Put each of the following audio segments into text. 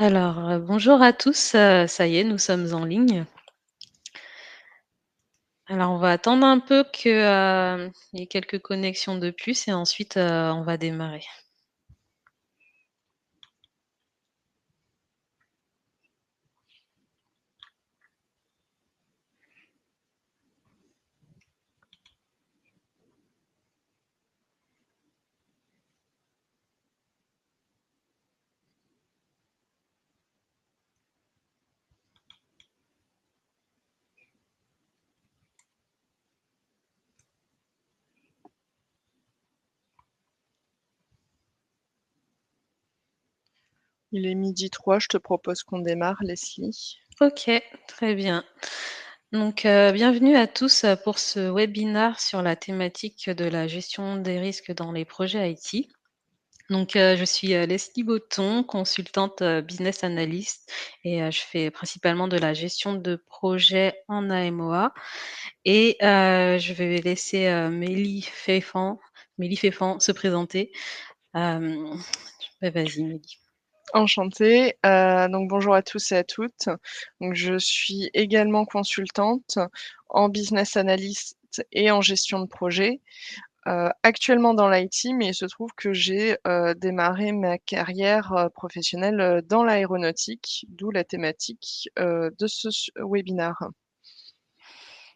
Alors, bonjour à tous, ça y est, nous sommes en ligne. Alors, on va attendre un peu que, il y ait quelques connexions de plus et ensuite, on va démarrer. Il est 12h03, je te propose qu'on démarre, Leslie. OK, très bien. Donc, bienvenue à tous, pour ce webinaire sur la thématique de la gestion des risques dans les projets IT. Donc, je suis, Leslie Botton, consultante, business analyst et je fais principalement de la gestion de projet en AMOA et je vais laisser, Mélie Féfan se présenter. Hem, Vas-y Mélie. Enchantée, donc bonjour à tous et à toutes. Donc je suis également consultante en business analyst et en gestion de projet, actuellement dans l'IT, mais il se trouve que j'ai, démarré ma carrière, professionnelle, dans l'aéronautique, d'où la thématique, de ce webinaire.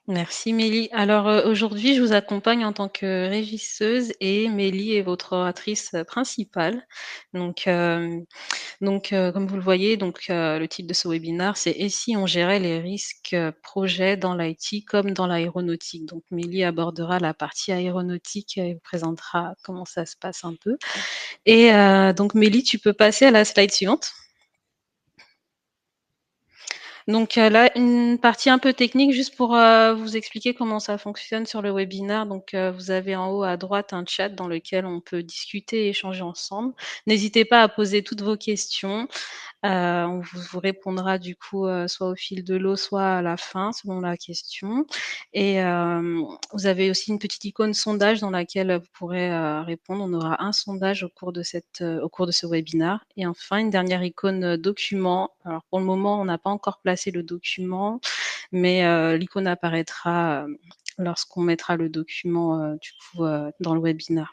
Merci Mélie. Alors, aujourd'hui, je vous accompagne en tant que régisseuse et Mélie est votre oratrice, principale. Donc, comme vous le voyez, le titre de ce webinaire, c'est «Et si on gérait les risques, projets dans l'IT comme dans l'aéronautique?» Donc Mélie abordera la partie aéronautique et vous présentera comment ça se passe un peu et donc Mélie, tu peux passer à la slide suivante. Donc là, une partie un peu technique juste pour, vous expliquer comment ça fonctionne sur le webinaire. Donc vous avez en haut à droite un chat dans lequel on peut discuter et échanger ensemble. N'hésitez pas à poser toutes vos questions. On vous répondra du coup, soit au fil de l'eau, soit à la fin selon la question et vous avez aussi une petite icône sondage dans laquelle vous pourrez, répondre. On aura un sondage au cours de ce webinaire et enfin une dernière icône, document. Alors pour le moment, on n'a pas encore placé le document, mais l'icône apparaîtra, lorsqu'on mettra le document, dans le webinaire.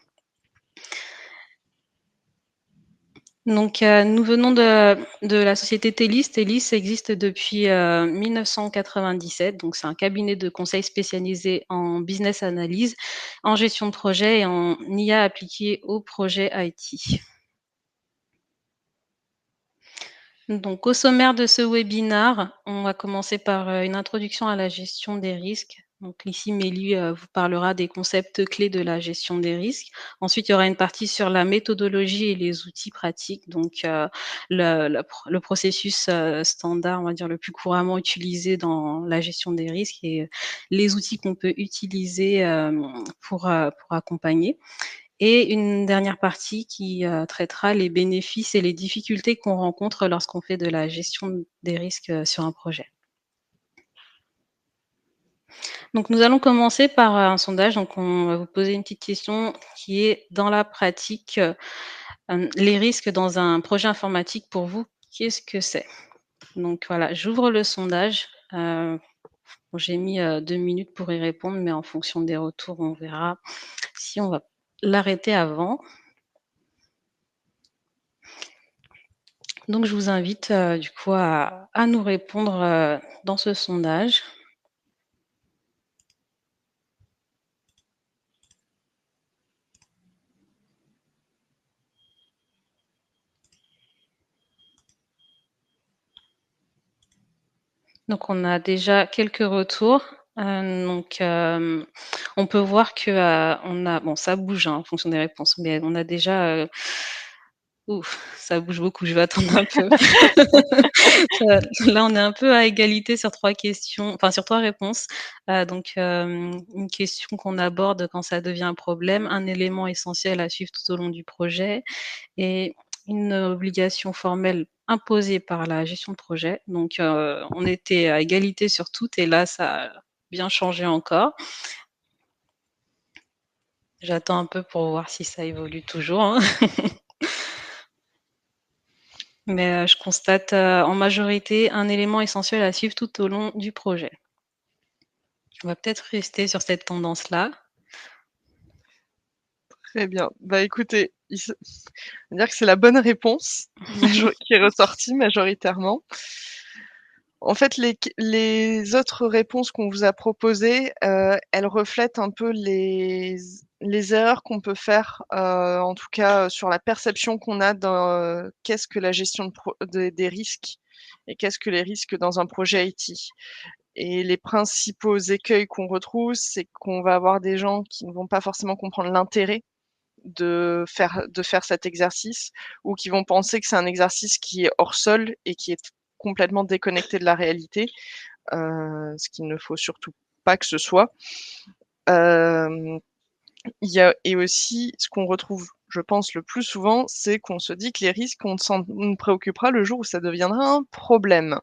Donc, nous venons de la société Telis. Telis existe depuis, 1997, donc c'est un cabinet de conseil spécialisé en business analyse, en gestion de projet et en IA appliquée aux projets IT. Donc au sommaire de ce webinaire, on va commencer par, une introduction à la gestion des risques. Donc ici, Mélie, vous parlera des concepts clés de la gestion des risques. Ensuite, il y aura une partie sur la méthodologie et les outils pratiques, donc le processus, standard, on va dire le plus couramment utilisé dans la gestion des risques et les outils qu'on peut utiliser, pour accompagner. Et une dernière partie qui, traitera les bénéfices et les difficultés qu'on rencontre lorsqu'on fait de la gestion des risques, sur un projet. Donc nous allons commencer par, un sondage. Donc on va vous poser une petite question qui est: dans la pratique, les risques dans un projet informatique pour vous, qu'est-ce que c'est? Donc voilà, j'ouvre le sondage. Bon, j'ai mis, 2 minutes pour y répondre, mais en fonction des retours, on verra si on va l'arrêter avant. Donc je vous invite, du coup à nous répondre, dans ce sondage. Donc on a déjà quelques retours, on peut voir que, on a bon ça bouge, hein, en fonction des réponses, mais on a déjà, ça bouge beaucoup, je vais attendre un peu. Là, on est un peu à égalité sur 3 questions, enfin sur 3 réponses. Une question qu'on aborde quand ça devient un problème, un élément essentiel à suivre tout au long du projet et une obligation formelle imposée par la gestion de projet. Donc, on était à égalité sur toutes et là, ça a bien changé encore. J'attends un peu pour voir si ça évolue toujours, hein. Mais, je constate, en majorité un élément essentiel à suivre tout au long du projet. On va peut-être rester sur cette tendance-là. Très bien. Bah, écoutez, on va dire que c'est la bonne réponse qui est ressortie majoritairement. En fait, les autres réponses qu'on vous a proposées, elles reflètent un peu les erreurs qu'on peut faire, en tout cas, sur la perception qu'on a qu'est-ce que la gestion des risques et qu'est-ce que les risques dans un projet IT. Et les principaux écueils qu'on retrouve, c'est qu'on va avoir des gens qui ne vont pas forcément comprendre l'intérêt de faire cet exercice, ou qui vont penser que c'est un exercice qui est hors sol et qui est complètement déconnecté de la réalité, ce qu'il ne faut surtout pas que ce soit. Il y a et aussi ce qu'on retrouve, je pense, le plus souvent, c'est qu'on se dit que les risques, on s'en préoccupera le jour où ça deviendra un problème,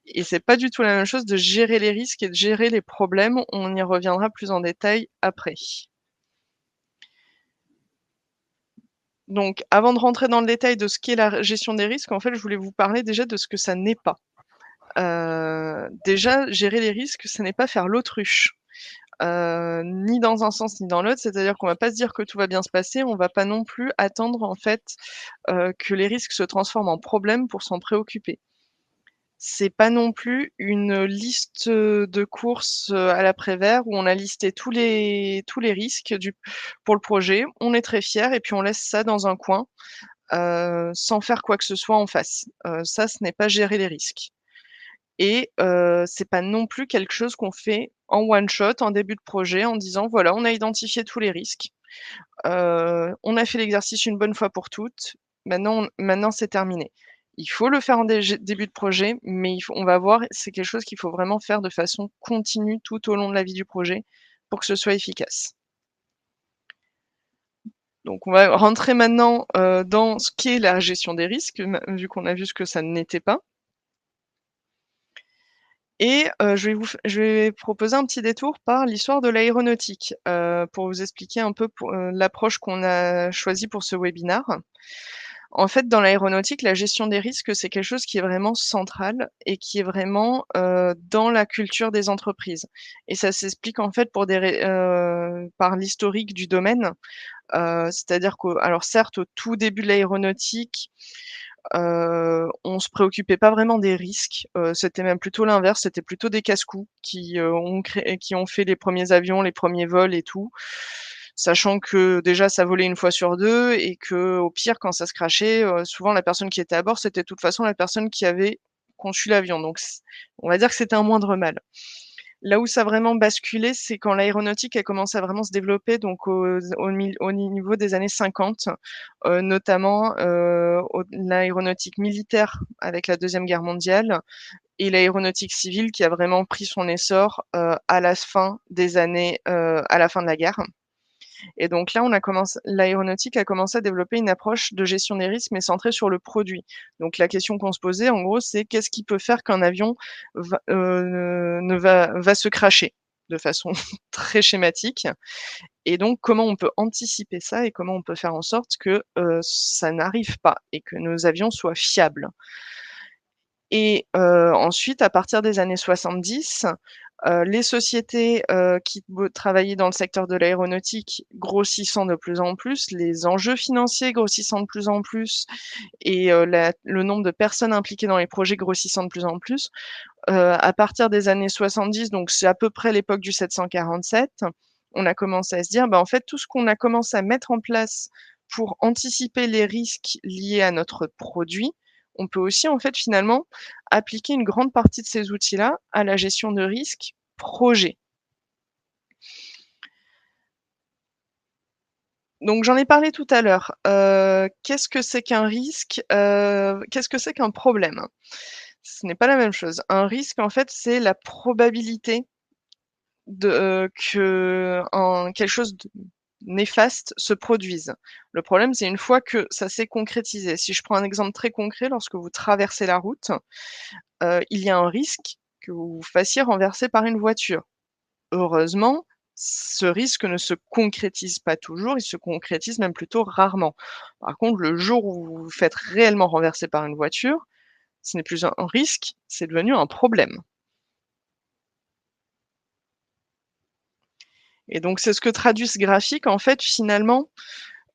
et c'est pas du tout la même chose de gérer les risques et de gérer les problèmes. On y reviendra plus en détail après. Donc, avant de rentrer dans le détail de ce qu'est la gestion des risques, en fait, je voulais vous parler déjà de ce que ça n'est pas. Déjà, gérer les risques, ce n'est pas faire l'autruche, ni dans un sens ni dans l'autre. C'est-à-dire qu'on va pas se dire que tout va bien se passer, on va pas non plus attendre, en fait, que les risques se transforment en problèmes pour s'en préoccuper. C'est pas non plus une liste, de courses, à la Prévert où on a listé tous les risques pour le projet. On est très fiers et puis on laisse ça dans un coin, sans faire quoi que ce soit en face. Ça, ce n'est pas gérer les risques, et c'est pas non plus quelque chose qu'on fait en one shot, en début de projet, en disant: «Voilà, on a identifié tous les risques, on a fait l'exercice une bonne fois pour toutes, maintenant c'est terminé». Il faut le faire en début de projet, mais on va voir, c'est quelque chose qu'il faut vraiment faire de façon continue tout au long de la vie du projet pour que ce soit efficace. Donc on va rentrer maintenant, dans ce qu'est la gestion des risques, vu qu'on a vu ce que ça n'était pas, et je vais proposer un petit détour par l'histoire de l'aéronautique, pour vous expliquer un peu l'approche qu'on a choisie pour ce webinaire. En fait, dans l'aéronautique, la gestion des risques, c'est quelque chose qui est vraiment central et qui est vraiment, dans la culture des entreprises, et ça s'explique en fait par l'historique du domaine. C'est-à-dire que, alors certes, au tout début de l'aéronautique, on se préoccupait pas vraiment des risques, c'était même plutôt l'inverse, c'était plutôt des casse-cou qui ont fait les premiers avions, les premiers vols et tout. Sachant que déjà ça volait une fois sur 2 et qu'au pire quand ça se crashait, souvent la personne qui était à bord, c'était de toute façon la personne qui avait conçu l'avion, donc on va dire que c'était un moindre mal. Là où ça a vraiment basculé, c'est quand l'aéronautique a commencé à vraiment se développer, donc au niveau des années 50, notamment, l'aéronautique militaire avec la Deuxième Guerre mondiale, et l'aéronautique civile qui a vraiment pris son essor, à la fin de la guerre. Et donc là, l'aéronautique a commencé à développer une approche de gestion des risques, mais centrée sur le produit. Donc la question qu'on se posait, en gros, c'est qu'est-ce qui peut faire qu'un avion va se crasher? De façon très schématique, et donc comment on peut anticiper ça et comment on peut faire en sorte que, ça n'arrive pas et que nos avions soient fiables? Et ensuite, à partir des années 70, les sociétés, qui travaillaient dans le secteur de l'aéronautique grossissant de plus en plus, les enjeux financiers grossissant de plus en plus, et le nombre de personnes impliquées dans les projets grossissant de plus en plus, à partir des années 70, donc c'est à peu près l'époque du 747, on a commencé à se dire: «Bah, en fait, tout ce qu'on a commencé à mettre en place pour anticiper les risques liés à notre produit, on peut aussi, en fait, finalement, appliquer une grande partie de ces outils-là à la gestion de risques projet». Donc j'en ai parlé tout à l'heure, qu'est-ce que c'est qu'un risque? Qu'est-ce que c'est qu'un problème? Ce n'est pas la même chose. Un risque, en fait, c'est la probabilité que quelque chose de néfaste se produise. Le problème, c'est une fois que ça s'est concrétisé. Si je prends un exemple très concret, lorsque vous traversez la route, il y a un risque que vous vous fassiez renverser par une voiture. Heureusement, ce risque ne se concrétise pas toujours, il se concrétise même plutôt rarement. Par contre, le jour où vous vous faites réellement renverser par une voiture, ce n'est plus un risque, c'est devenu un problème. Et donc c'est ce que traduit ce graphique. En fait, finalement,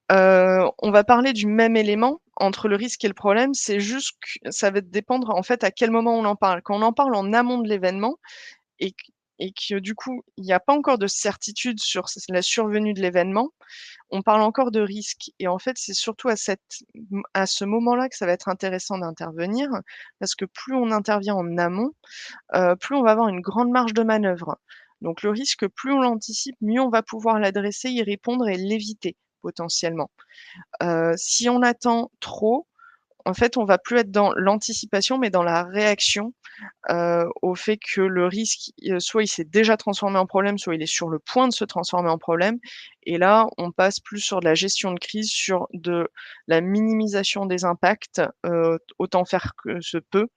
on va parler du même élément entre le risque et le problème, c'est juste que ça va dépendre, en fait, à quel moment on en parle. Quand on en parle en amont de l'événement et q et que du coup, il n'y a pas encore de certitude sur la survenue de l'événement, on parle encore de risque et en fait, c'est surtout à ce moment-là que ça va être intéressant d'intervenir parce que plus on intervient en amont, plus on va avoir une grande marge de manœuvre. Donc le risque, plus on l'anticipe, mieux on va pouvoir l'adresser, y répondre et l'éviter potentiellement. Si on attend trop, en fait, on va plus être dans l'anticipation, mais dans la réaction, au fait que le risque, soit il s'est déjà transformé en problème, soit il est sur le point de se transformer en problème et là, on passe plus sur de la gestion de crise, sur de la minimisation des impacts, autant faire que se peut,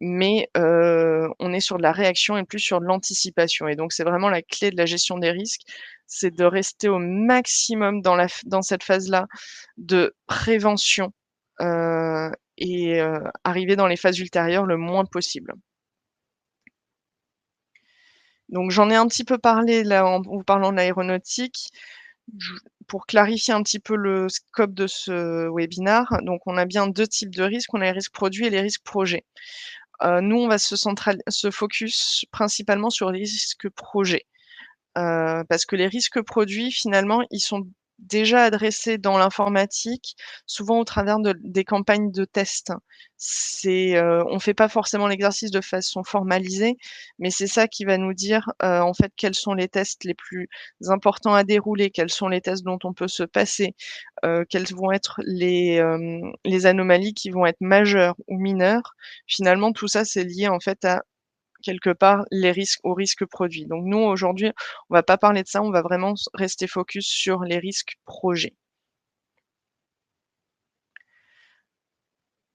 mais on est sur de la réaction et plus sur de l'anticipation et donc c'est vraiment la clé de la gestion des risques, c'est de rester au maximum dans cette phase-là de prévention, heu arriver dans les phases ultérieures le moins possible. Donc j'en ai un petit peu parlé là en vous parlant de l'aéronautique. Je Pour clarifier un petit peu le scope de ce webinar, donc on a bien 2 types de risques, on a les risques produits et les risques projets. Nous, on va se focus principalement sur les risques projets, parce que les risques produits, finalement, ils sont déjà adressés dans l'informatique, souvent au travers de des campagnes de tests. On fait pas forcément l'exercice de façon formalisée, mais c'est ça qui va nous dire, en fait, quels sont les tests les plus importants à dérouler, quels sont les tests dont on peut se passer, quelles vont être les anomalies qui vont être majeures ou mineures. Finalement, tout ça, c'est lié, en fait, à quelque part, les risques aux risques produits. Donc nous, aujourd'hui, on va pas parler de ça, on va vraiment rester focus sur les risques projets.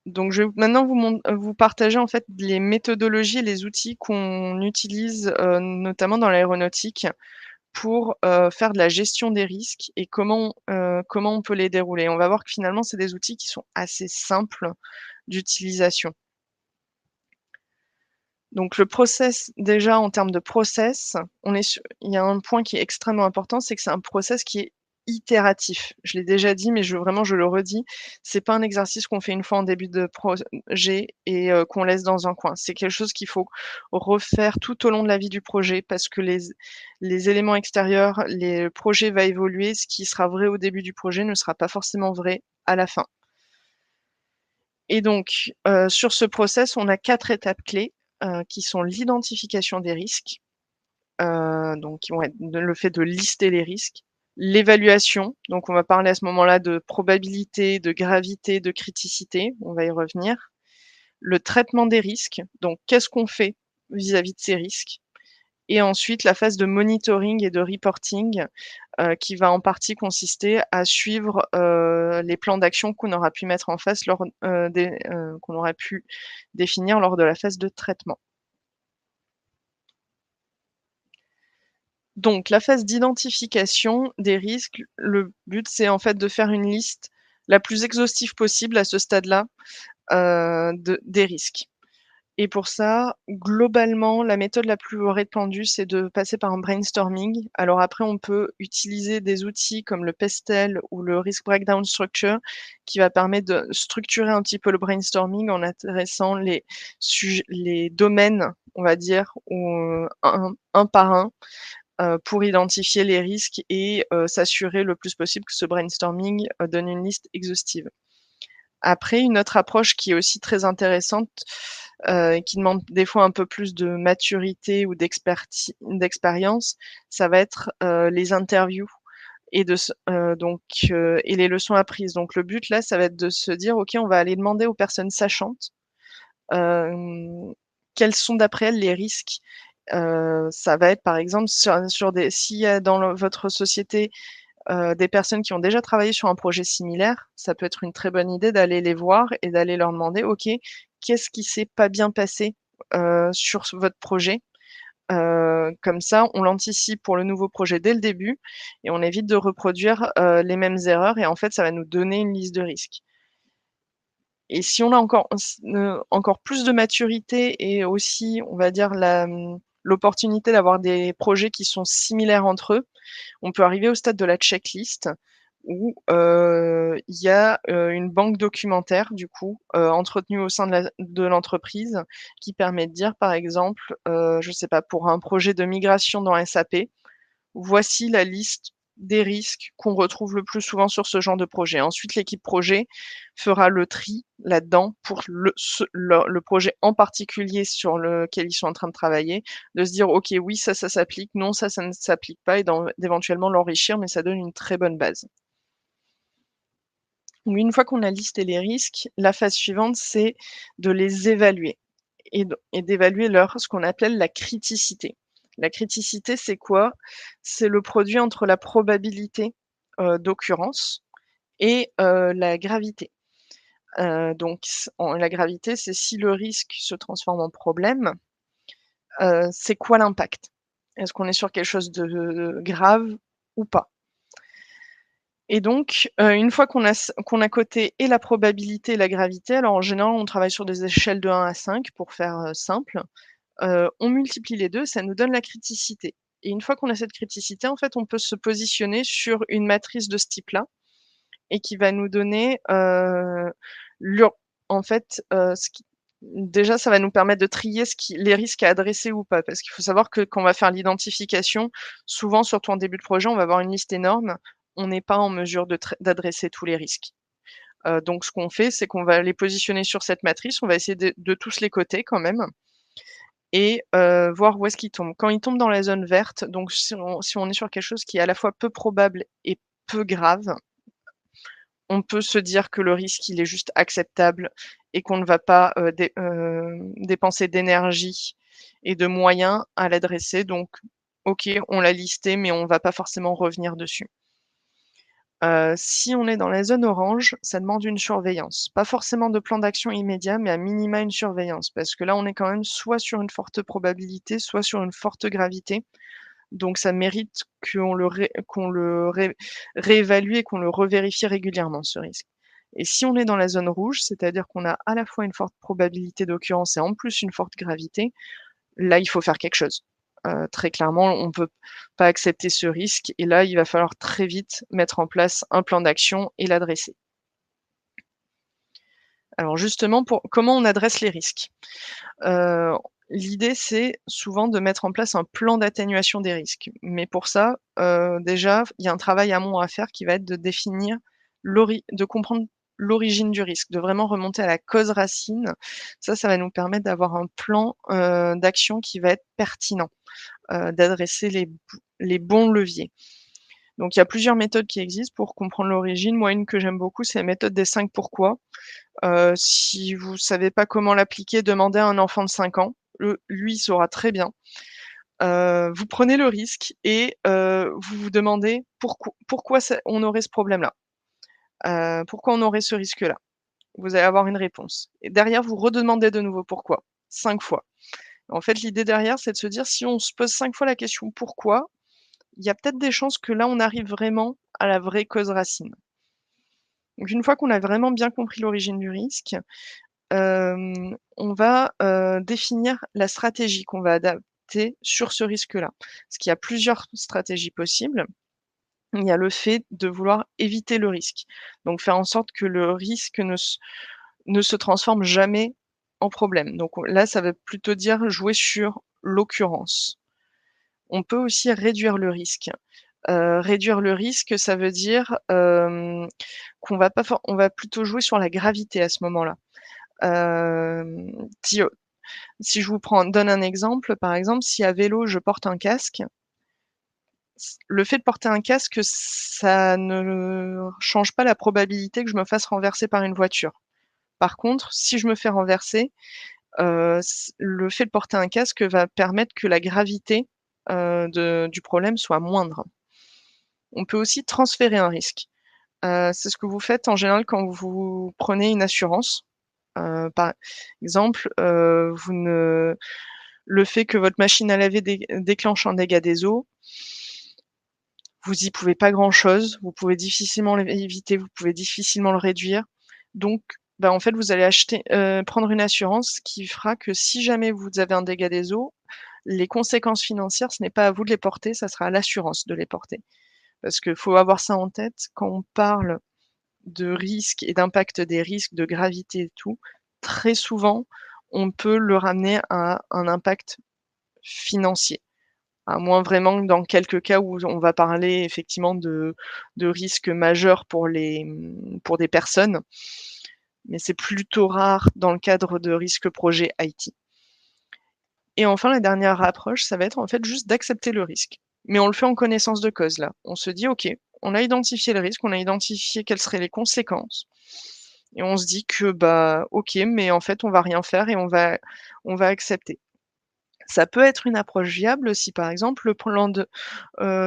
Donc je vais maintenant vous partager, en fait, les méthodologies et les outils qu'on utilise, notamment dans l'aéronautique pour, faire de la gestion des risques et comment on peut les dérouler. On va voir que finalement, c'est des outils qui sont assez simples d'utilisation. Donc le process, déjà en termes de process, il y a un point qui est extrêmement important, c'est que c'est un process qui est itératif. Je l'ai déjà dit, mais je le redis, c'est pas un exercice qu'on fait une fois en début de projet et qu'on laisse dans un coin. C'est quelque chose qu'il faut refaire tout au long de la vie du projet parce que les éléments extérieurs, le projet va évoluer. Ce qui sera vrai au début du projet ne sera pas forcément vrai à la fin. Et donc, sur ce process, on a 4 étapes clés, qui sont l'identification des risques, donc qui vont être le fait de lister les risques. L'évaluation, donc on va parler à ce moment-là de probabilité, de gravité, de criticité, on va y revenir. Le traitement des risques, donc qu'est-ce qu'on fait vis-à-vis de ces risques? Et ensuite la phase de monitoring et de reporting, qui va en partie consister à suivre, les plans d'action qu'on aura pu mettre en face qu'on aurait pu définir lors de la phase de traitement. Donc la phase d'identification des risques, le but, c'est en fait de faire une liste la plus exhaustive possible à ce stade-là, des risques. Et pour ça, globalement, la méthode la plus répandue, c'est de passer par un brainstorming. Alors après, on peut utiliser des outils comme le PESTEL ou le Risk Breakdown Structure, qui va permettre de structurer un petit peu le brainstorming en intéressant les domaines, on va dire, un par un, pour identifier les risques et s'assurer le plus possible que ce brainstorming, donne une liste exhaustive. Après, une autre approche qui est aussi très intéressante, qui demande des fois un peu plus de maturité ou d'expérience, ça va être, les interviews et et les leçons apprises. Donc le but là, ça va être de se dire: «OK, on va aller demander aux personnes sachantes, quels sont d'après elles les risques?» Ça va être par exemple sur des s'il y a dans votre société, des personnes qui ont déjà travaillé sur un projet similaire, ça peut être une très bonne idée d'aller les voir et d'aller leur demander: «OK, qu'est-ce qui s'est pas bien passé, sur votre projet?» Comme ça, on l'anticipe pour le nouveau projet dès le début et on évite de reproduire, les mêmes erreurs et en fait, ça va nous donner une liste de risques. Et si on a encore plus de maturité et aussi, on va dire l'opportunité d'avoir des projets qui sont similaires entre eux, on peut arriver au stade de la checklist où, il y a, une banque documentaire du coup, entretenue au sein de l'entreprise qui permet de dire par exemple, je sais pas, pour un projet de migration dans SAP, voici la liste des risques qu'on retrouve le plus souvent sur ce genre de projet. Ensuite, l'équipe projet fera le tri là-dedans pour le projet en particulier sur lequel ils sont en train de travailler, de se dire: «OK, oui, ça s'applique, non, ça ne s'applique pas» et d'éventuellement l'enrichir, mais ça donne une très bonne base. Donc une fois qu'on a listé les risques, la phase suivante, c'est de les évaluer et d'évaluer ce qu'on appelle la criticité. La criticité, c'est quoi? C'est le produit entre la probabilité, d'occurrence et la gravité. Donc la gravité, c'est si le risque se transforme en problème, c'est quoi l'impact? Est-ce qu'on est sur quelque chose de grave ou pas? Et donc, une fois qu'on a coté et la probabilité et la gravité, alors en général, on travaille sur des échelles de 1 à 5 pour faire, simple. On multiplie les 2, ça nous donne la criticité et une fois qu'on a cette criticité, en fait, on peut se positionner sur une matrice de ce type-là et qui va nous donner, l'ur en fait, ce qui déjà, ça va nous permettre de trier les risques à adresser ou pas. Parce qu'il faut savoir que quand on va faire l'identification, souvent, surtout en début de projet, on va avoir une liste énorme. On n'est pas en mesure d'adresser tous les risques. Donc ce qu'on fait, c'est qu'on va les positionner sur cette matrice. On va essayer de tous les coter quand même et voir où est-ce qu'ils tombent. Quand ils tombent dans la zone verte, donc si on est sur quelque chose qui est à la fois peu probable et peu grave, on peut se dire que le risque, il est juste acceptable et qu'on ne va pas, dépenser d'énergie et de moyens à l'adresser. Donc OK, on l'a listé, mais on va pas forcément revenir dessus. Si on est dans la zone orange, ça demande une surveillance. Pas forcément de plan d'action immédiat, mais à minima une surveillance. Parce que là, on est quand même soit sur une forte probabilité, soit sur une forte gravité. Donc ça mérite qu'on le réévalue et qu'on le revérifie régulièrement, ce risque. Et si on est dans la zone rouge, c'est-à-dire qu'on a à la fois une forte probabilité d'occurrence et en plus une forte gravité, là, il faut faire quelque chose. Très clairement, on ne peut pas accepter ce risque et là, il va falloir très vite mettre en place un plan d'action et l'adresser. Alors justement, pour comment on adresse les risques? Heu, L'idée, c'est souvent de mettre en place un plan d'atténuation des risques. Mais pour ça, déjà, il y a un travail amont à faire qui va être de définir de comprendre l'origine du risque, de vraiment remonter à la cause racine. Ça va nous permettre d'avoir un plan, d'action qui va être pertinent, d'adresser les bons leviers. Donc il y a plusieurs méthodes qui existent pour comprendre l'origine. Moi, une que j'aime beaucoup, c'est la méthode des 5 pourquoi. Si vous savez pas comment l'appliquer, demandez à un enfant de 5 ans. Lui, il saura très bien. Vous prenez le risque et vous vous demandez pourquoi on aurait ce problème-là? Pourquoi on aurait ce risque-là? Vous allez avoir une réponse et derrière, vous redemandez de nouveau pourquoi, 5 fois. En fait, l'idée derrière, c'est de se dire si on se pose 5 fois la question «pourquoi?», il y a peut-être des chances que là, on arrive vraiment à la vraie cause racine. Donc une fois qu'on a vraiment bien compris l'origine du risque, on va, définir la stratégie qu'on va adapter sur ce risque-là. Parce qu'il y a plusieurs stratégies possibles. Il y a le fait de vouloir éviter le risque. Donc faire en sorte que le risque ne se transforme jamais en problème. Donc là, ça veut plutôt dire jouer sur l'occurrence. On peut aussi réduire le risque. Réduire le risque, ça veut dire, qu'on va pas for on va plutôt jouer sur la gravité à ce moment-là. Hem, si, si je vous donne un exemple, par exemple, si à vélo je porte un casque, le fait de porter un casque, ça ne change pas la probabilité que je me fasse renverser par une voiture. Par contre, si je me fais renverser, le fait de porter un casque va permettre que la gravité, du problème soit moindre. On peut aussi transférer un risque. C'est ce que vous faites en général quand vous prenez une assurance. Par exemple, vous ne le fait que votre machine à laver déclenche un dégât des eaux, vous y pouvez pas grand-chose, vous pouvez difficilement l'éviter, vous pouvez difficilement le réduire. Donc, bah, en fait, vous allez prendre une assurance qui fera que si jamais vous avez un dégât des eaux, les conséquences financières, ce n'est pas à vous de les porter, ça sera à l'assurance de les porter. Parce qu'il faut avoir ça en tête quand on parle de risques et d'impact des risques, de gravité et tout, très souvent, on peut le ramener à un impact financier. À moins vraiment que dans quelques cas où on va parler effectivement de risques majeurs pour des personnes, mais c'est plutôt rare dans le cadre de risques projets IT. Et enfin, la dernière approche, ça va être en fait juste d'accepter le risque. Mais on le fait en connaissance de cause là. On se dit: «OK, on a identifié le risque, on a identifié quelles seraient les conséquences» et on se dit que, bah, OK, mais en fait, on va rien faire et on va accepter. Ça peut être une approche viable si, par exemple, le plan de,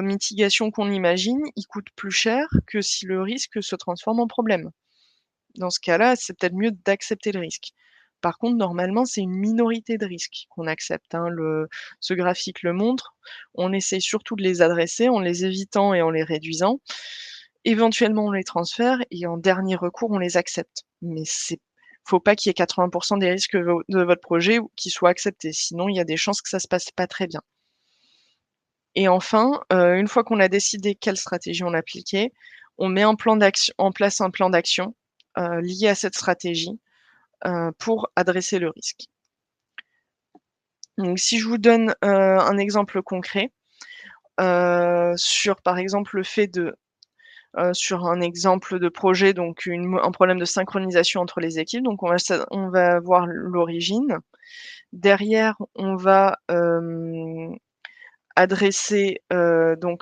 mitigation qu'on imagine, il coûte plus cher que si le risque se transforme en problème. Dans ce cas-là, c'est peut-être mieux d'accepter le risque. Par contre, normalement, c'est une minorité de risques qu'on accepte, hein. Ce graphique le montre. On essaye surtout de les adresser en les évitant et en les réduisant. Éventuellement, on les transfère et en dernier recours, on les accepte. Mais c'est faut pas qu'il y ait 80 des risques de votre projet qui soient acceptés. Sinon, il y a des chances que ça se passe pas très bien. Et enfin, une fois qu'on a décidé quelle stratégie on appliquait, on met en place un plan d'action, lié à cette stratégie, pour adresser le risque. Donc si je vous donne, un exemple concret, sur par exemple le fait de sur un exemple de projet, donc un problème de synchronisation entre les équipes, donc on va voir l'origine. Derrière, on va, donc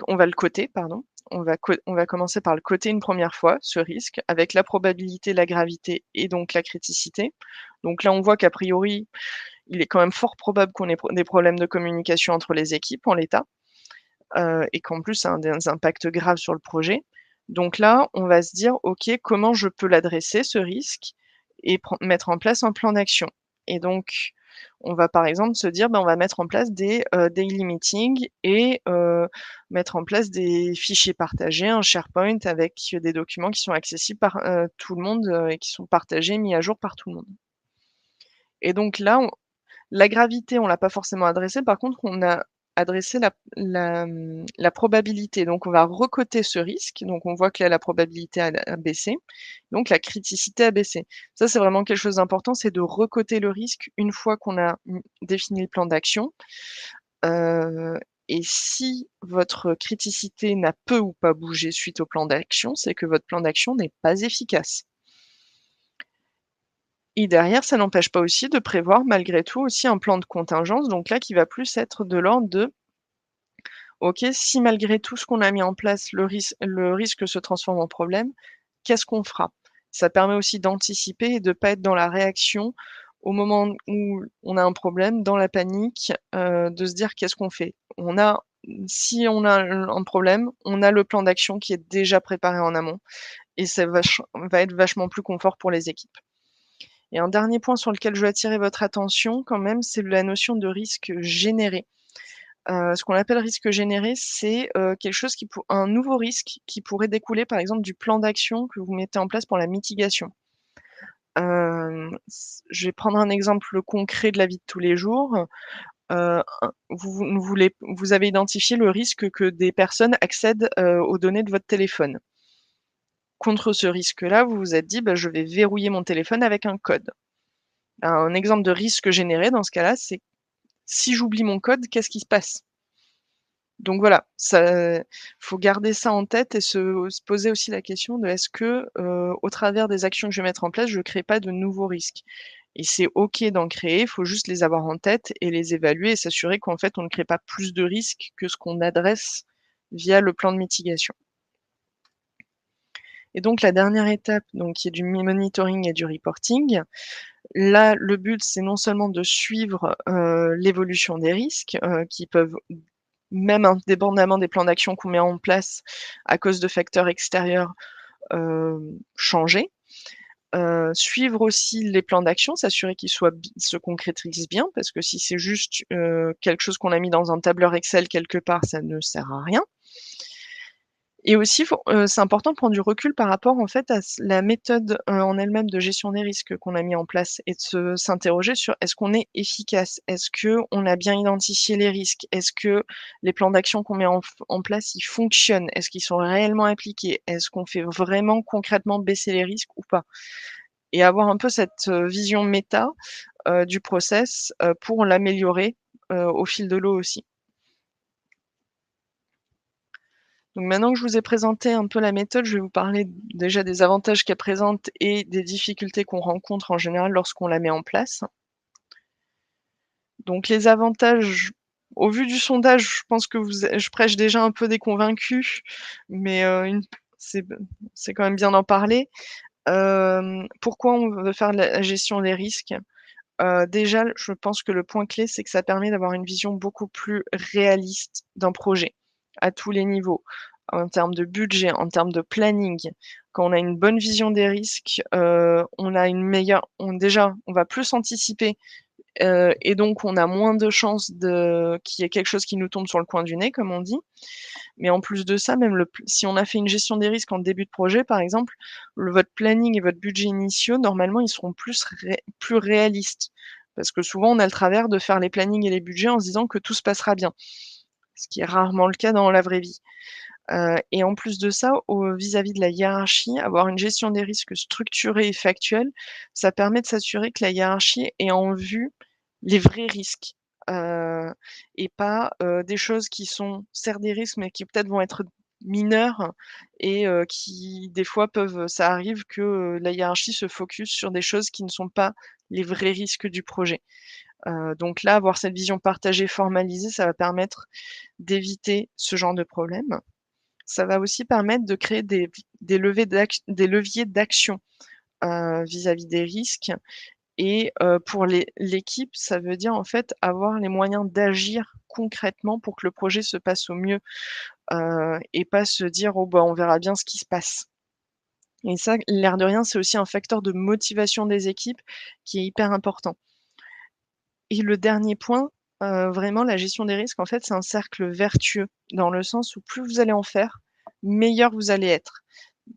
on va le coter, pardon. On va commencer par le coter une première fois, ce risque, avec la probabilité, la gravité et donc la criticité. Donc là, on voit qu'a priori, il est quand même fort probable qu'on ait des problèmes de communication entre les équipes en l'état, et qu'en plus ça a des impacts graves sur le projet. Donc là, on va se dire: «OK, comment je peux l'adresser ce risque?» et mettre en place un plan d'action. Et donc, on va par exemple se dire: «Ben, on va mettre en place des, daily meetings et mettre en place des fichiers partagés, un SharePoint avec des documents qui sont accessibles par, tout le monde, et qui sont partagés, mis à jour par tout le monde». Et donc là, la gravité, on l'a pas forcément adressée, par contre, on a adressé la probabilité. Donc on va recoter ce risque, donc on voit que là, la probabilité a baissé, donc la criticité a baissé. Ça, c'est vraiment quelque chose d'important, c'est de recoter le risque une fois qu'on a défini le plan d'action. Heu et si votre criticité n'a peu ou pas bougé suite au plan d'action, c'est que votre plan d'action n'est pas efficace. Et derrière, ça n'empêche pas aussi de prévoir malgré tout aussi un plan de contingence, donc là qui va plus être de l'ordre de: «OK, si malgré tout ce qu'on a mis en place, le risque se transforme en problème, qu'est-ce qu'on fera?» Ça permet aussi d'anticiper et de pas être dans la réaction au moment où on a un problème, dans la panique, de se dire: «Qu'est-ce qu'on fait?» Si on a un problème, on a le plan d'action qui est déjà préparé en amont et ça va être vachement plus confort pour les équipes. Et un dernier point sur lequel je veux attirer votre attention quand même, c'est la notion de risque généré. Ce qu'on appelle risque généré, c'est, quelque chose un nouveau risque qui pourrait découler par exemple du plan d'action que vous mettez en place pour la mitigation. Je vais prendre un exemple concret de la vie de tous les jours. Vous avez identifié le risque que des personnes accèdent, aux données de votre téléphone. Contre ce risque-là, vous vous êtes dit: «Bah, je vais verrouiller mon téléphone avec un code». Un exemple de risque généré dans ce cas-là, c'est: si j'oublie mon code, qu'est-ce qui se passe? Donc voilà, ça faut garder ça en tête et se poser aussi la question de: «Est-ce que, au travers des actions que je vais mettre en place, je crée pas de nouveaux risques?» Et c'est OK d'en créer, il faut juste les avoir en tête et les évaluer et s'assurer qu'en fait, on ne crée pas plus de risques que ce qu'on adresse via le plan de mitigation. Et donc la dernière étape, donc qui est du monitoring et du reporting, là, le but, c'est non seulement de suivre, l'évolution des risques, qui peuvent, même indépendamment des plans d'action qu'on met en place à cause de facteurs extérieurs, changer. Suivre aussi les plans d'action, s'assurer qu'ils se concrétisent bien parce que si c'est juste, quelque chose qu'on a mis dans un tableur Excel quelque part, ça ne sert à rien. Et aussi c'est important de prendre du recul par rapport en fait à la méthode, en elle-même de gestion des risques qu'on a mis en place et de s'interroger sur: «Est-ce qu'on est efficace? Est-ce qu'on a bien identifié les risques? Est-ce que les plans d'action qu'on met en place, ils fonctionnent? Est-ce qu'ils sont réellement appliqués? Est-ce qu'on fait vraiment concrètement baisser les risques ou pas?» Et avoir un peu cette, vision méta, du process, pour l'améliorer, au fil de l'eau aussi. Donc maintenant que je vous ai présenté un peu la méthode, je vais vous parler déjà des avantages qu'elle présente et des difficultés qu'on rencontre en général lorsqu'on la met en place. Donc les avantages, au vu du sondage, je pense que je prêche déjà un peu des convaincus, mais c'est c'est quand même bien d'en parler. Pourquoi on veut faire la gestion des risques? Déjà, je pense que le point clé, c'est que ça permet d'avoir une vision beaucoup plus réaliste d'un projet, à tous les niveaux. En termes de budget, en termes de planning. Quand on a une bonne vision des risques, on a une meilleure déjà, on va plus anticiper, et donc on a moins de chances qu'il y ait quelque chose qui nous tombe sur le coin du nez, comme on dit. Mais en plus de ça, même si on a fait une gestion des risques en début de projet, par exemple, votre planning et votre budget initiaux, normalement, ils seront plus réalistes. Parce que souvent, on a le travers de faire les plannings et les budgets en se disant que tout se passera bien, ce qui est rarement le cas dans la vraie vie. Et en plus de ça, vis-à-vis de la hiérarchie, avoir une gestion des risques structurée et factuelle, ça permet de s'assurer que la hiérarchie ait en vue les vrais risques, heu et pas, des choses qui sont certes des risques, mais qui peut-être vont être mineurs et qui des fois ça arrive que, la hiérarchie se focus sur des choses qui ne sont pas les vrais risques du projet. Donc là, avoir cette vision partagée, formalisée, ça va permettre d'éviter ce genre de problème. Ça va aussi permettre de créer des leviers d'action, vis-à-vis des risques et pour l'équipe, ça veut dire, en fait, avoir les moyens d'agir concrètement pour que le projet se passe au mieux, et pas se dire: «Oh bah, on verra bien ce qui se passe». Et ça, l'air de rien, c'est aussi un facteur de motivation des équipes qui est hyper important. Et le dernier point, vraiment la gestion des risques, en fait, c'est un cercle vertueux dans le sens où plus vous allez en faire, meilleur vous allez être.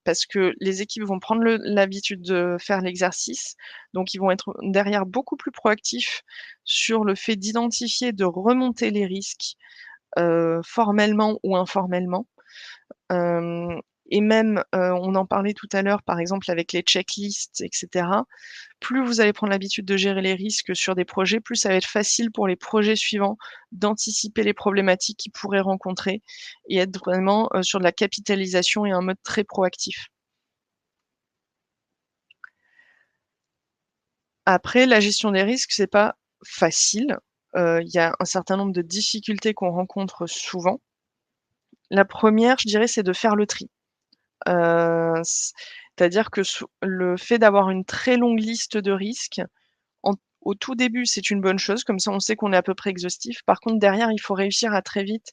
Parce que les équipes vont prendre l'habitude de faire l'exercice, donc ils vont être derrière beaucoup plus proactifs sur le fait d'identifier, de remonter les risques, formellement ou informellement. Hem et même, on en parlait tout à l'heure, par exemple avec les checklists et cetera. Plus vous allez prendre l'habitude de gérer les risques sur des projets, plus ça va être facile pour les projets suivants d'anticiper les problématiques qu'ils pourraient rencontrer et être vraiment, sur de la capitalisation et un mode très proactif. Après, la gestion des risques, c'est pas facile. Il y a un certain nombre de difficultés qu'on rencontre souvent. La première, je dirais, c'est de faire le tri. C'est-à-dire que le fait d'avoir une très longue liste de risques, au tout début, c'est une bonne chose, comme ça on sait qu'on est à peu près exhaustif. Par contre, derrière, il faut réussir à très vite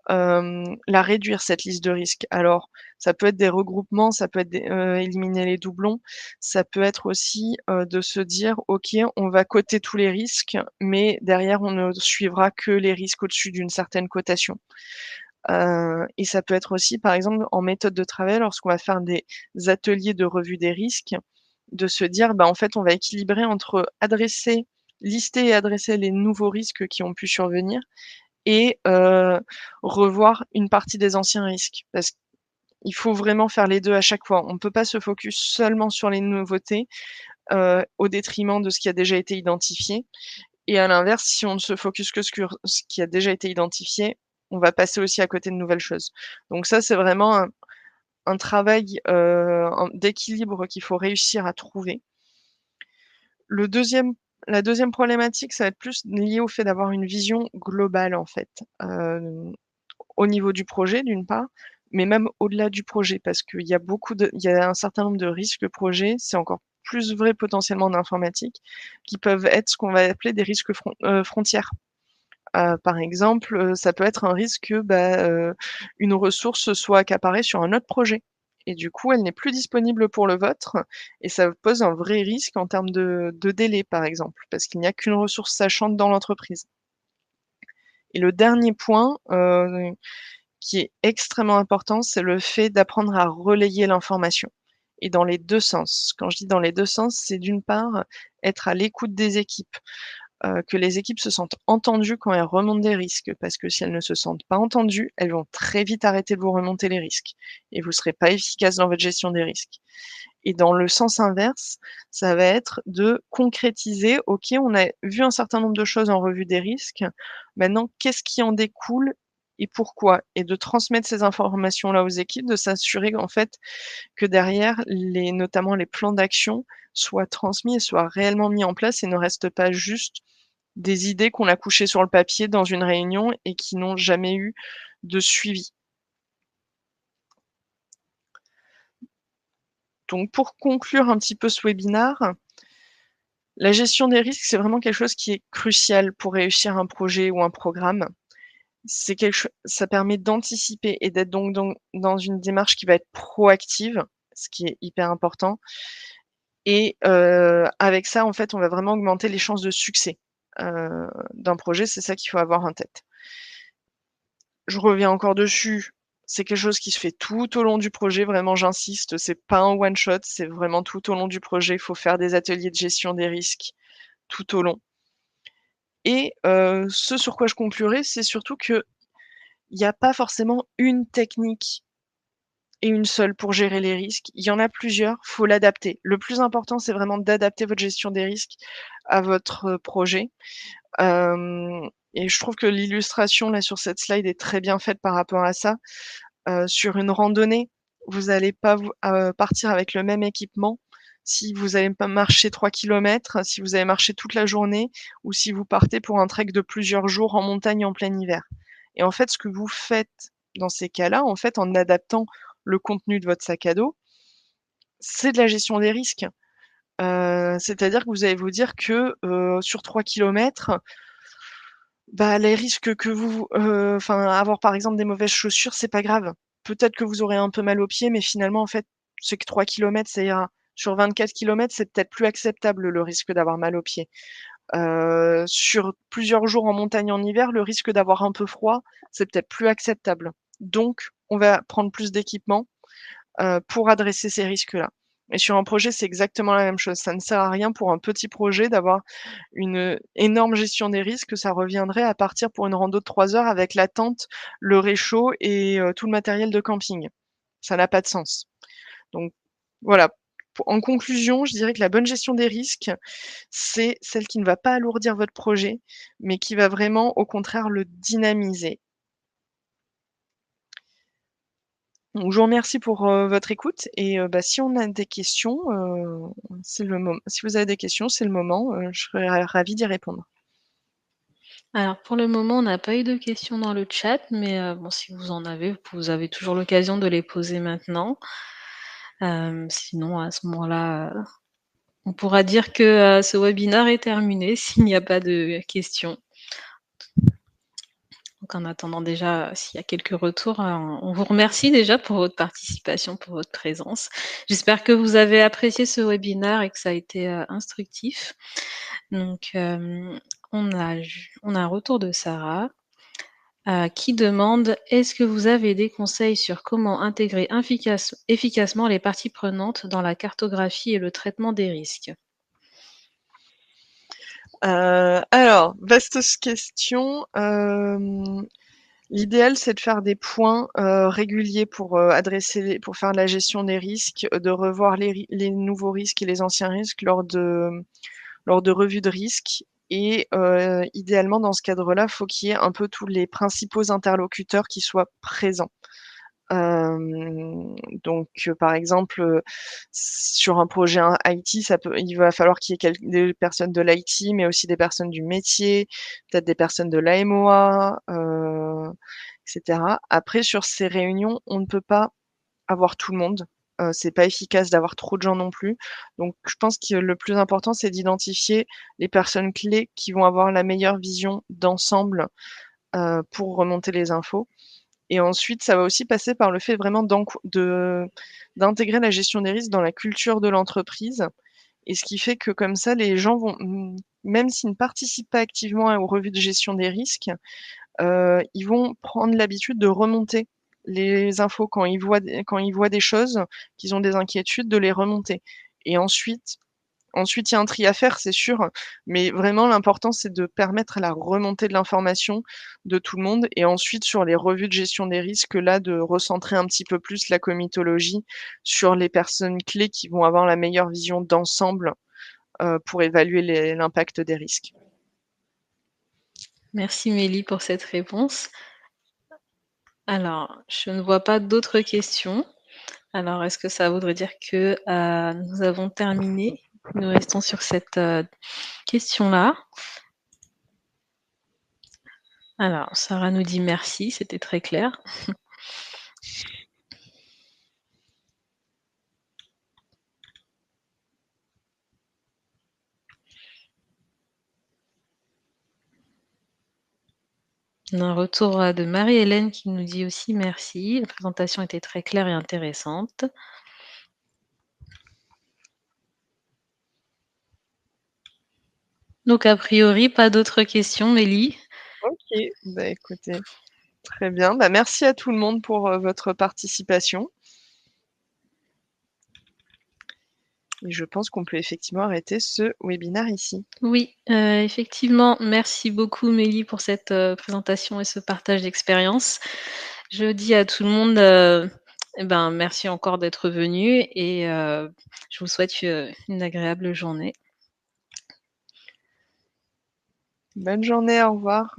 la réduire cette liste de risques. Alors, ça peut être des regroupements, ça peut être éliminer les doublons, ça peut être aussi, de se dire: «OK, on va coter tous les risques, mais derrière on ne suivra que les risques au-dessus d'une certaine cotation». Et ça peut être aussi, par exemple, en méthode de travail, lorsqu'on va faire des ateliers de revue des risques, de se dire: «Bah, en fait, on va équilibrer entre lister et adresser les nouveaux risques qui ont pu survenir et revoir une partie des anciens risques. Parce qu'il faut vraiment faire les 2 à chaque fois. On ne peut pas se focus seulement sur les nouveautés, au détriment de ce qui a déjà été identifié et à l'inverse, si on ne se focus que sur ce qui a déjà été identifié, on va passer aussi à côté de nouvelles choses. Donc ça, c'est vraiment un travail, d'équilibre qu'il faut réussir à trouver. Le deuxième La deuxième problématique, ça va être plus lié au fait d'avoir une vision globale, en fait. Au niveau du projet d'une part, mais même au-delà du projet parce il y a un certain nombre de risques projets, c'est encore plus vrai potentiellement en informatique, qui peuvent être ce qu'on va appeler des risques frontières. Par exemple, ça peut être un risque que, une ressource soit accaparée sur un autre projet et du coup, elle n'est plus disponible pour le vôtre et ça pose un vrai risque en termes de délai, par exemple, parce qu'il n'y a qu'une ressource sachante dans l'entreprise. Et le dernier point, qui est extrêmement important, c'est le fait d'apprendre à relayer l'information et dans les 2 sens. Quand je dis dans les 2 sens, c'est d'une part, être à l'écoute des équipes, que les équipes se sentent entendues quand elles remontent des risques. Parce que si elles ne se sentent pas entendues, elles vont très vite arrêter de vous remonter les risques et vous serez pas efficace dans votre gestion des risques. Et dans le sens inverse, ça va être de concrétiser: «OK, on a vu un certain nombre de choses en revue des risques. Maintenant, qu'est-ce qui en découle et pourquoi?» et de transmettre ces informations-là aux équipes, de s'assurer en fait que derrière notamment les plans d'action soient transmis et soient réellement mis en place et ne restent pas juste des idées qu'on a couchées sur le papier dans une réunion et qui n'ont jamais eu de suivi. Donc pour conclure un petit peu ce webinaire, la gestion des risques, c'est vraiment quelque chose qui est crucial pour réussir un projet ou un programme. C'est quelque cho Ça permet d'anticiper et d'être donc dans une démarche qui va être proactive, ce qui est hyper important et avec ça, en fait, on va vraiment augmenter les chances de succès, d'un projet. C'est ça qu'il faut avoir en tête. Je reviens encore dessus, c'est quelque chose qui se fait tout au long du projet, vraiment j'insiste, c'est pas un one shot, c'est vraiment tout au long du projet. Il faut faire des ateliers de gestion des risques tout au long. Et ce sur quoi je conclurai, c'est surtout qu'il y a pas forcément une technique et une seule pour gérer les risques. Il y en a plusieurs, faut l'adapter. Le plus important, c'est vraiment d'adapter votre gestion des risques à votre projet. Et je trouve que l'illustration là sur cette slide est très bien faite par rapport à ça. Sur une randonnée, vous allez pas partir avec le même équipement si vous allez pas marcher 3 kilomètres, si vous allez marcher toute la journée ou si vous partez pour un trek de plusieurs jours en montagne en plein hiver. Et en fait, ce que vous faites dans ces cas-là, en fait, en adaptant le contenu de votre sac à dos, c'est de la gestion des risques. C'est-à-dire que vous allez vous dire que, sur 3 kilomètres, bah, les risques que vous enfin, avoir par exemple des mauvaises chaussures, c'est pas grave. Peut-être que vous aurez un peu mal aux pieds, mais finalement, en fait, c'est que 3 kilomètres, ça ira. Sur 24 kilomètres, c'est peut-être plus acceptable le risque d'avoir mal aux pieds. Sur plusieurs jours en montagne en hiver, le risque d'avoir un peu froid, c'est peut-être plus acceptable. Donc on va prendre plus d'équipement, pour adresser ces risques-là. Et sur un projet, c'est exactement la même chose. Ça ne sert à rien pour un petit projet d'avoir une énorme gestion des risques. Ça reviendrait à partir pour une rando de 3 heures avec la tente, le réchaud et tout le matériel de camping. Ça n'a pas de sens. Donc voilà, en conclusion, je dirais que la bonne gestion des risques, c'est celle qui ne va pas alourdir votre projet, mais qui va vraiment, au contraire, le dynamiser. Donc je vous remercie pour, votre écoute et bah, si on a des questions, si vous avez des questions, c'est le moment, je serais ravie d'y répondre. Alors pour le moment, on n'a pas eu de questions dans le chat, mais bon, si vous en avez, vous avez toujours l'occasion de les poser maintenant. Sinon à ce moment-là, on pourra dire que, ce webinaire est terminé s'il n'y a pas de questions. Donc en attendant déjà, s'il y a quelques retours, on vous remercie déjà pour votre participation, pour votre présence. J'espère que vous avez apprécié ce webinaire et que ça a été, instructif. Donc, on a un retour de Sarah, qui demande: «Est-ce que vous avez des conseils sur comment intégrer efficacement les parties prenantes dans la cartographie et le traitement des risques?» Alors, vaste question, l'idéal, c'est de faire des points, réguliers pour faire la gestion des risques, de revoir les nouveaux risques et les anciens risques lors de revues de risques et idéalement, dans ce cadre-là, faut qu'il y ait un peu tous les principaux interlocuteurs qui soient présents. Hem, donc par exemple, sur un projet IT, il va falloir qu'il y ait des personnes de l'IT, mais aussi des personnes du métier, peut-être des personnes de l'AMOA, et cetera. Après sur ces réunions, on ne peut pas avoir tout le monde, c'est pas efficace d'avoir trop de gens non plus. Donc je pense que le plus important, c'est d'identifier les personnes clés qui vont avoir la meilleure vision d'ensemble, pour remonter les infos Et ensuite, ça va aussi passer par le fait vraiment d'intégrer la gestion des risques dans la culture de l'entreprise et ce qui fait que comme ça, les gens vont, même s'ils ne participent pas activement aux revues de gestion des risques, ils vont prendre l'habitude de remonter les infos quand ils voient des choses, qu'ils ont des inquiétudes, de les remonter et ensuite, il y a un tri à faire, c'est sûr, mais vraiment l'important, c'est de permettre à la remontée de l'information de tout le monde et ensuite sur les revues de gestion des risques, là, de recentrer un petit peu plus la comitologie sur les personnes clés qui vont avoir la meilleure vision d'ensemble, pour évaluer l'impact des risques. Merci Mélie pour cette réponse. Alors, je ne vois pas d'autres questions. Alors, est-ce que ça voudrait dire que, nous avons terminé? Nous restons sur cette, question-là. Alors, Sarah nous dit: «Merci, c'était très clair». On a un retour, de Marie-Hélène qui nous dit aussi: «Merci, la présentation était très claire et intéressante». Donc a priori, pas d'autres questions, Mélie? OK, bah, écoutez, très bien. Bah, merci à tout le monde pour, votre participation et je pense qu'on peut effectivement arrêter ce webinaire ici. Oui, effectivement, merci beaucoup Mélie pour cette, présentation et ce partage d'expérience. Je dis à tout le monde, merci encore d'être venu et je vous souhaite, une agréable journée. Bonne journée, au revoir.